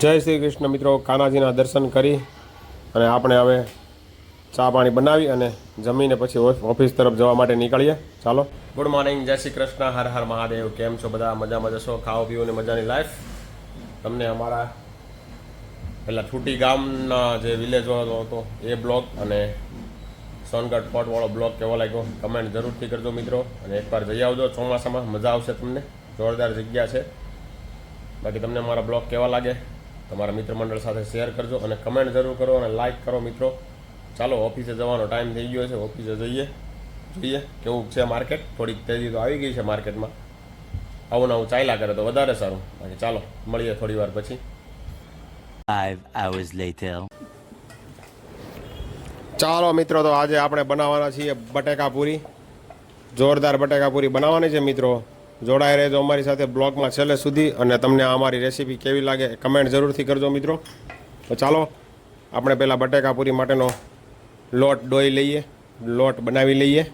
જય શ્રી કૃષ્ણ મિત્રો, કાનાજીના દર્શન કરી અને આપણે હવે ચા પાણી બનાવી અને જમીને પછી ઓફિસ તરફ જવા માટે નીકળીએ. ચાલો. ગુડ મોર્નિંગ, જય શ્રી કૃષ્ણ, હર હર મહાદેવ. કેમ છો બધા? મજામાં જશો? ખાઓ પીવો ને મજાની લાઈફ. તમને અમારા પહેલાં છૂટી ગામના જે વિલેજ હતો એ બ્લોગ અને સોનગઢ ફોર્ટવાળો બ્લોગ કેવો લાગ્યો કમેન્ટ જરૂરથી કરજો મિત્રો. અને એકવાર જઈ આવજો, ચોમાસામાં મજા આવશે તમને, જોરદાર જગ્યા છે. બાકી તમને અમારા બ્લોગ કેવા લાગે તમારા મિત્ર મંડળ સાથે શેર કરજો અને કમેન્ટ જરૂર કરો અને લાઇક કરો મિત્રો. ચાલો, ઓફિસે જવાનો ટાઈમ થઈ ગયો છે, ઓફિસે જોઈએ કેવું છે માર્કેટ. થોડીક તેજી તો આવી ગઈ છે માર્કેટમાં, આવું નવું ચાલ્યા કરે તો વધારે સારું. બાકી ચાલો મળીએ થોડી વાર પછી. 5 hours later. ચાલો મિત્રો, તો આજે આપણે બનાવવાના છીએ બટેકા પૂરી. જોરદાર બટેકા પૂરી બનાવવાની છે મિત્રો. જોડાઈ રહેજો અમારી સાથે બ્લોગમાં છેલ્લે સુધી. અને તમને અમારી રેસીપી કેવી લાગે કમેન્ટ જરૂરથી કરજો મિત્રો. તો ચાલો આપણે પહેલાં બટેકા પૂરી માટેનો લોટ ડોઈ લઈએ, લોટ બનાવી લઈએ.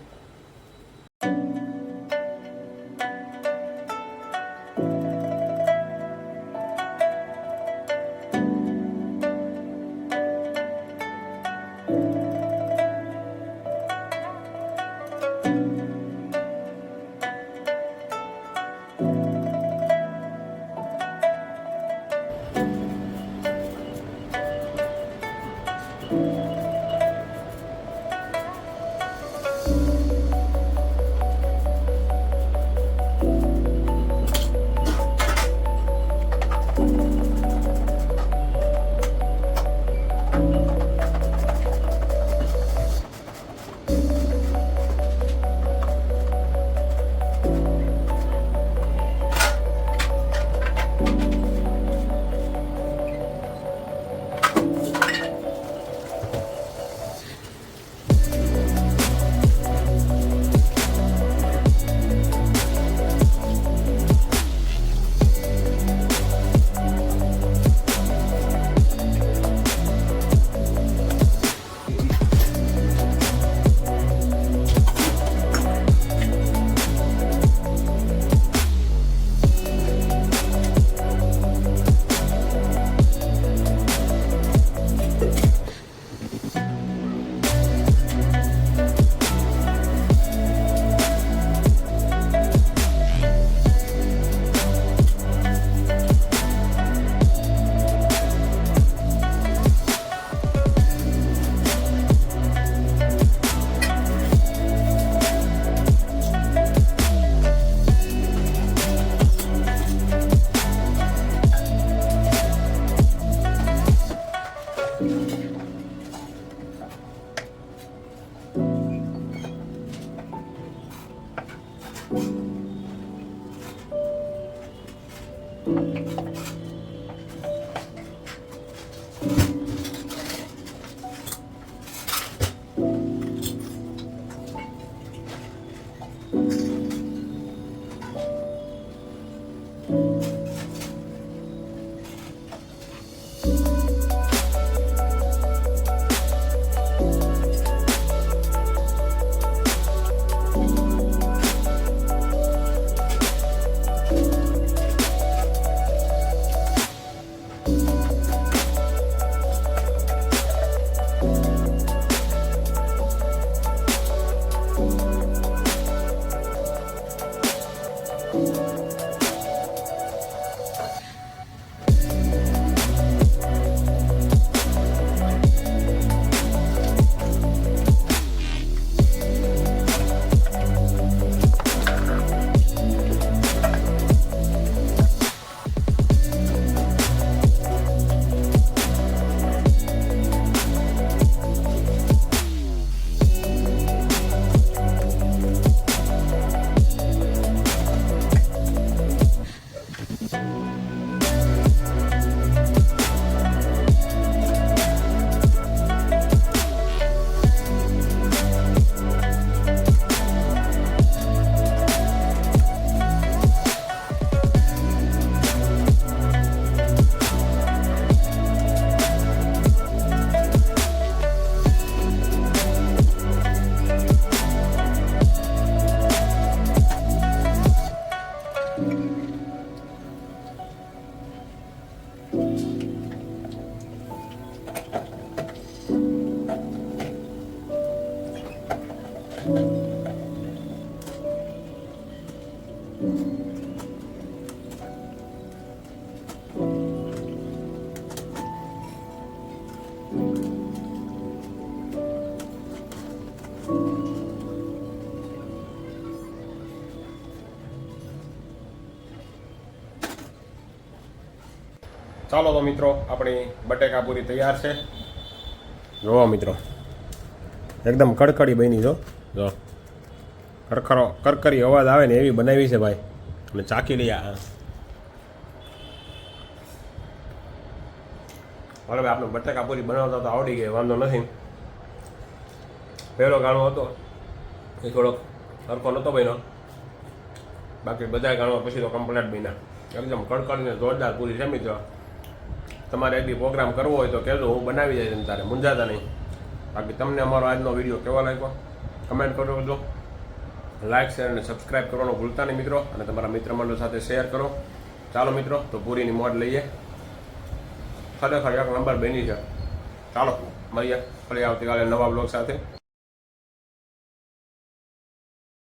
ચાલો તો મિત્રો, આપણી બટેકા પૂરી તૈયાર છે. જોવો મિત્રો, એકદમ કડકડી બની. જો કરકરી અવાજ આવે ને એવી બનાવી છે ભાઈ. અને ચાખી લઈએ. હવે આપણે બટેકા પૂરી બનાવતા તો આવડી ગઈ, વાંધો નથી. પહેલો ગાણો હતો એ થોડોક સરખો નહોતો બન્યો, બાકી બધા ગાણવા પછી તો કમ્પ્લેટ બન્યા. એકદમ કડકડીને જોરદાર પૂરી છે મિત્રો. તમારે એક દી પ્રોગ્રામ કરવો હોય તો કહેજો, હું બનાવી દઈશ. તારે મૂંઝાતા નહીં. બાકી તમને અમારો આજનો વિડીયો કેવો લાગ્યો કમેન્ટ કરજો. લાઇક શેર અને સબસ્ક્રાઈબ કરવાનું ભૂલતા નહીં મિત્રો. અને તમારા મિત્ર મંડળ સાથે શેર કરો. ચાલો મિત્રો, તો પૂરીની મોજ લઈએ. ખરેખર એક નંબર બની છે. ચાલો મળીએ ફરી આવતીકાલે નવા બ્લોગ સાથે.